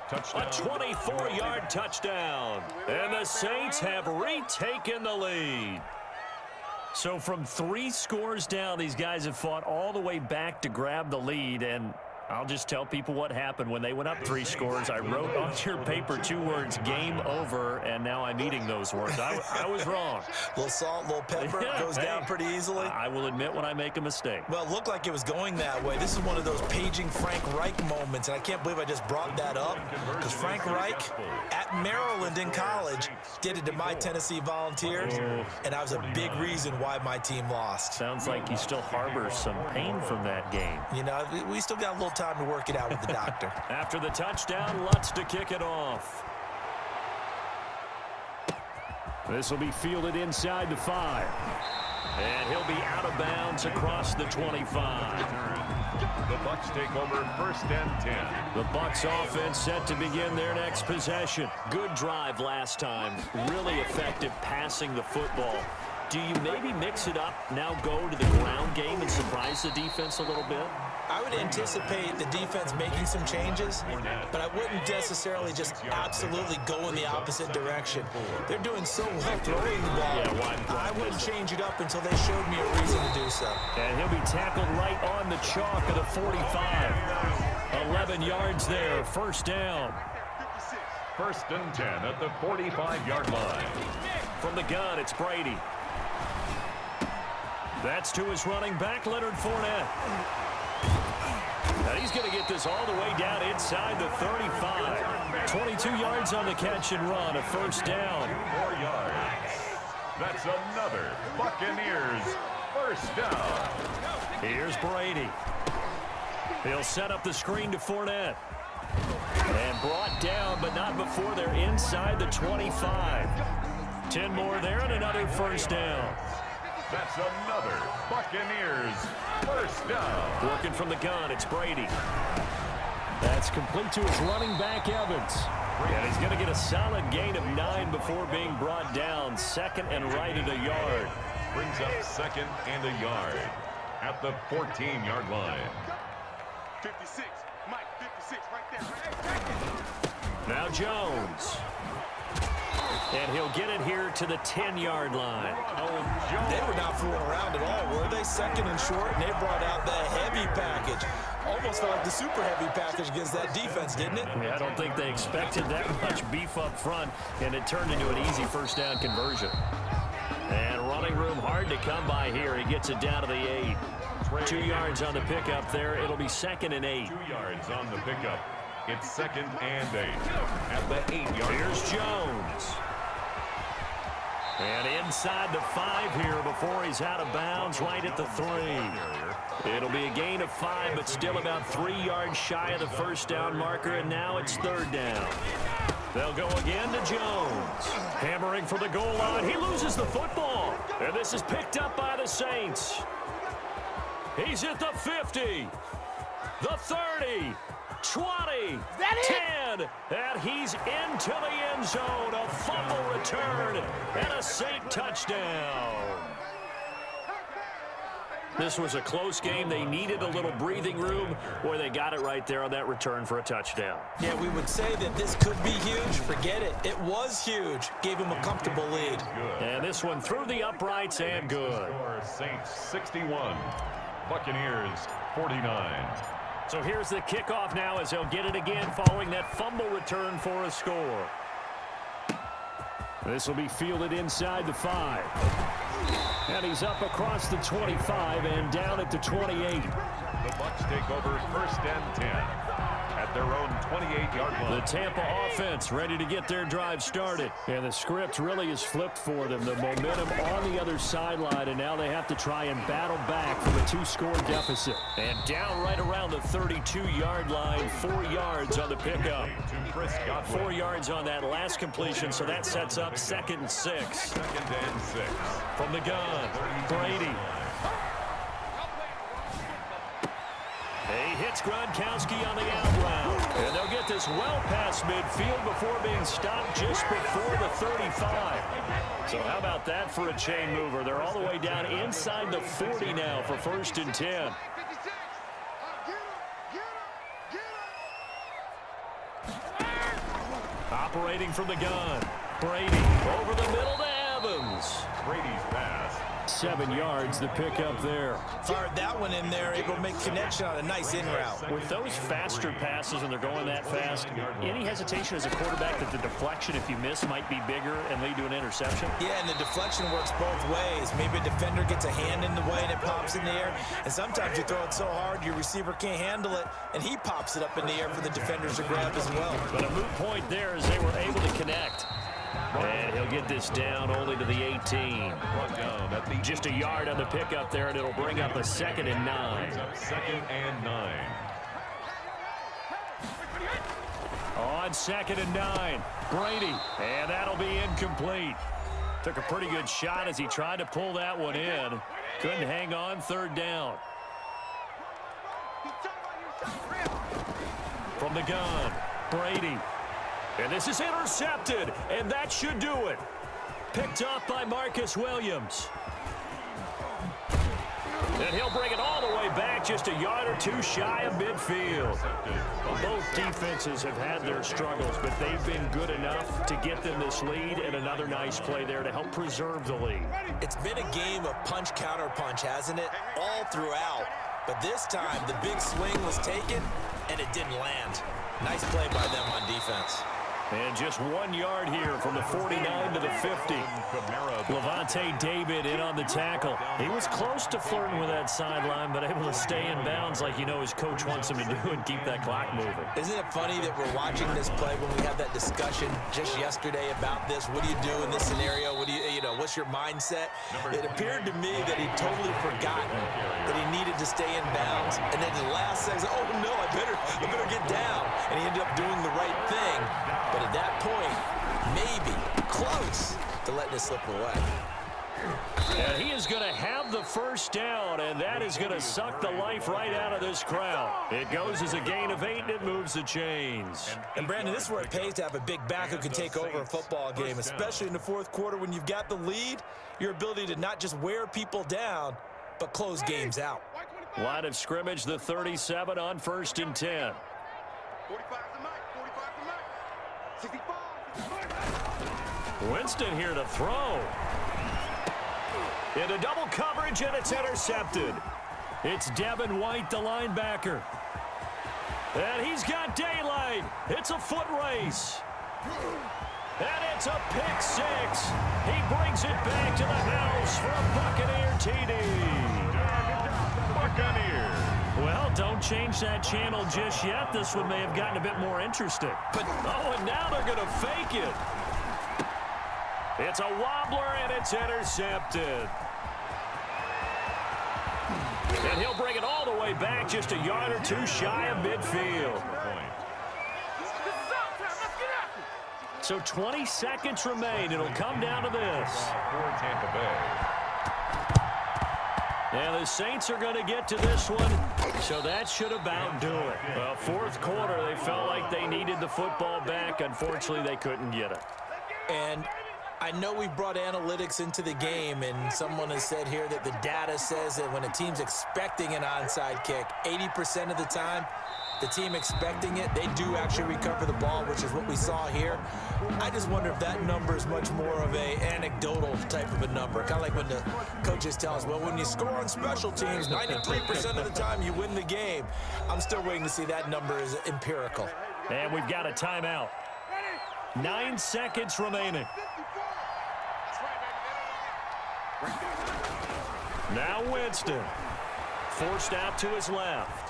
[SPEAKER 3] Touchdown.
[SPEAKER 2] A 24-yard touchdown. And the Saints have retaken the lead. So from 3 scores down, these guys have fought all the way back to grab the lead. And I'll just tell people what happened when they went up 3 scores. I wrote on your paper 2 words, game over, and now I'm eating those words. I was wrong.
[SPEAKER 1] A little salt, a little pepper, goes down pretty easily.
[SPEAKER 2] I will admit when I make a mistake.
[SPEAKER 1] Well, it looked like it was going that way. This is one of those paging Frank Reich moments, and I can't believe I just brought that up, because Frank Reich at Maryland in college did it to my Tennessee Volunteers, and that was a big reason why my team lost.
[SPEAKER 2] Sounds like he still harbors some pain from that game.
[SPEAKER 1] You know, we still got a little time to work it out with the doctor.
[SPEAKER 2] After the touchdown, Lutz to kick it off. This will be fielded inside the 5. And he'll be out of bounds across the 25.
[SPEAKER 3] The Bucs take over 1st and 10.
[SPEAKER 2] The Bucs offense set to begin their next possession. Good drive last time. Really effective passing the football. do you maybe mix it up, now go to the ground game and surprise the defense a little bit?
[SPEAKER 1] I would anticipate the defense making some changes, but I wouldn't necessarily just absolutely go in the opposite direction. They're doing so well throwing the ball.
[SPEAKER 2] Yeah,
[SPEAKER 1] I wouldn't change it up until they showed me a reason to do so.
[SPEAKER 2] And he'll be tackled right on the chalk of the 45. 11 yards there, first down.
[SPEAKER 3] First and 10 at the 45-yard line.
[SPEAKER 2] From the gun, it's Brady. That's to his running back, Leonard Fournette. And he's going to get this all the way down inside the 35. 22 yards on the catch and run, a first down.
[SPEAKER 3] 4 yards. That's another Buccaneers first down.
[SPEAKER 2] Here's Brady. He'll set up the screen to Fournette. And brought down, but not before they're inside the 25. 10 more there and another first down.
[SPEAKER 3] That's another Buccaneers first down.
[SPEAKER 2] Working from the gun, it's Brady. That's complete to his running back, Evans. And he's going to get a solid gain of 9 before being brought down. Second and right at a yard.
[SPEAKER 3] Brings up second and a yard at the 14-yard line.
[SPEAKER 4] 56. Mike, 56 right there.
[SPEAKER 2] Now Jones. And he'll get it here to the 10-yard line.
[SPEAKER 1] They were not fooling around at all, were they? Second and short, and they brought out the heavy package. Almost felt like the super heavy package against that defense, didn't it?
[SPEAKER 2] Yeah, I don't think they expected that much beef up front, and it turned into an easy first down conversion. And running room hard to come by here. He gets it down to the 8. 2 yards on the pickup there. It'll be second and 8.
[SPEAKER 3] 2 yards on the pickup. It's second and 8 at the 8-yard line.
[SPEAKER 2] Here's Jones. And inside the 5 here before he's out of bounds right at the 3. It'll be a gain of 5, but still about 3 yards shy of the first down marker, and now it's third down. They'll go again to Jones. Hammering for the goal line. He loses the football. And this is picked up by the Saints. He's at the 50, the 30, 20, 10, and he's into the end zone. A fumble return and a Saint touchdown. This was a close game. They needed a little breathing room. Boy, they got it right there on that return for a touchdown.
[SPEAKER 1] Yeah, we would say that this could be huge. Forget it. It was huge. Gave him a comfortable lead.
[SPEAKER 2] And this one through the uprights and good.
[SPEAKER 3] Saints 61, Buccaneers 49.
[SPEAKER 2] So here's the kickoff now as they'll get it again following that fumble return for a score. This will be fielded inside the 5. And he's up across the 25 and down at the 28.
[SPEAKER 3] The Bucs take over first and 10 at their own 28-yard line.
[SPEAKER 2] The Tampa offense ready to get their drive started. And the script really is flipped for them. The momentum on the other sideline, and now they have to try and battle back from a 2-score deficit. And down right around the 32-yard line, 4 yards on the pickup. 4 yards on that last completion, so that sets up second and 6.
[SPEAKER 3] Second and 6.
[SPEAKER 2] From the gun, Brady. He hits Gronkowski on the out route. And they'll get this well past midfield before being stopped just before the 35. So how about that for a chain mover? They're all the way down inside the 40 now for first and 10. Operating from the gun, Brady over the middle to Evans.
[SPEAKER 3] Brady's pass.
[SPEAKER 2] 7 yards, the pickup there.
[SPEAKER 1] Fired that one in there, able to make connection on a nice in route.
[SPEAKER 2] With those faster passes and they're going that fast, any hesitation as a quarterback that the deflection, if you miss, might be bigger and lead to an interception?
[SPEAKER 1] Yeah, and the deflection works both ways. Maybe a defender gets a hand in the way and it pops in the air. And sometimes you throw it so hard your receiver can't handle it, and he pops it up in the air for the defenders to grab as well.
[SPEAKER 2] But a moot point there as they were able to connect. And he'll get this down only to the 18. Just a yard on the pickup there, and it'll bring up a second and 9.
[SPEAKER 3] Second and 9.
[SPEAKER 2] On second and 9, Brady, and that'll be incomplete. Took a pretty good shot as he tried to pull that one in. Couldn't hang on, third down. From the gun, Brady. And this is intercepted, and that should do it. Picked off by Marcus Williams. And he'll bring it all the way back just a yard or two shy of midfield. Well, both defenses have had their struggles, but they've been good enough to get them this lead, and another nice play there to help preserve the lead.
[SPEAKER 1] It's been a game of punch-counter-punch, hasn't it? All throughout. But this time, the big swing was taken, and it didn't land. Nice play by them on defense.
[SPEAKER 2] And just 1 yard here from the 49 to the 50. Levante David in on the tackle. He was close to flirting with that sideline, but able to stay in bounds like you know his coach wants him to do and keep that clock moving.
[SPEAKER 1] Isn't it funny that we're watching this play when we had that discussion just yesterday about this? What do you do in this scenario? What do you know, what's your mindset? It appeared to me that he'd totally forgotten that he needed to stay in bounds. And then the last second, oh no, I better get down. And he ended up doing the right thing. But at that point, maybe close to letting it slip away.
[SPEAKER 2] And he is going to have the first down, and that is going to suck the life right out of this crowd. It goes as a gain of 8, and it moves the chains.
[SPEAKER 1] And, Brandon, this is where it pays to have a big back who can take over a football game, especially in the fourth quarter when you've got the lead, your ability to not just wear people down, but close games out.
[SPEAKER 2] Line of scrimmage, the 37 on 1st and 10.
[SPEAKER 4] 45 to Mike. 45 to Mike. 65.
[SPEAKER 2] Winston here to throw. Into double coverage, and it's intercepted. It's Devin White, the linebacker. And he's got daylight. It's a foot race. And it's a pick six. He brings it back to the house for a Buccaneer TD.
[SPEAKER 3] Buccaneer.
[SPEAKER 2] Well, don't change that channel just yet. This one may have gotten a bit more interesting. But oh, and now they're going to fake it. It's a wobbler, and it's intercepted. And he'll bring it all the way back just a yard or two shy of midfield. So 20 seconds remain. It'll come down to this.
[SPEAKER 3] For Tampa Bay.
[SPEAKER 2] And the Saints are going to get to this one, so that should about do it. Well, fourth quarter, they felt like they needed the football back. Unfortunately, they couldn't get it.
[SPEAKER 1] And I know we brought analytics into the game, and someone has said here that the data says that when a team's expecting an onside kick, 80% of the time, the team expecting it, they do actually recover the ball, which is what we saw here. I just wonder if that number is much more of a anecdotal type of a number. Kind of like when the coaches tell us, well, when you score on special teams, 93% of the time you win the game. I'm still waiting to see that number is empirical.
[SPEAKER 2] And we've got a timeout. 9 seconds remaining. Now Winston. Forced out to his left.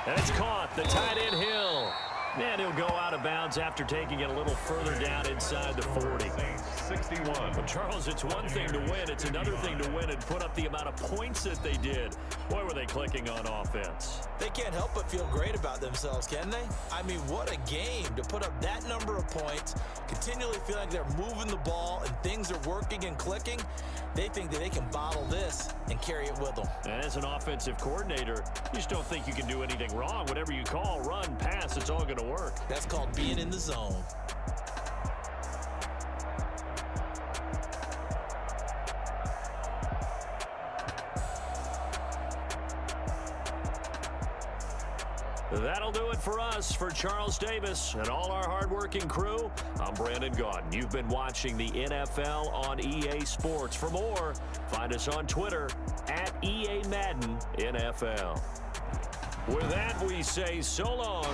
[SPEAKER 2] And it's caught. The tight end Hill. And he'll go out of bounds after taking it a little further down inside the 40.
[SPEAKER 3] 61.
[SPEAKER 2] Well, Charles, it's one thing to win. It's another thing to win and put up the amount of points that they did. Boy, were they clicking on offense.
[SPEAKER 1] They can't help but feel great about themselves, can they? I mean, what a game to put up that number of points, continually feel like they're moving the ball and things are working and clicking. They think that they can bottle this and carry it with them.
[SPEAKER 2] And as an offensive coordinator, you just don't think you can do anything wrong. Whatever you call, run, pass, it's all going to work.
[SPEAKER 1] That's called being in the zone.
[SPEAKER 2] That'll do it for us. For Charles Davis and all our hardworking crew, I'm Brandon Gaudin. You've been watching the NFL on EA Sports. For more, find us on Twitter at EA Madden NFL. With that, we say so long.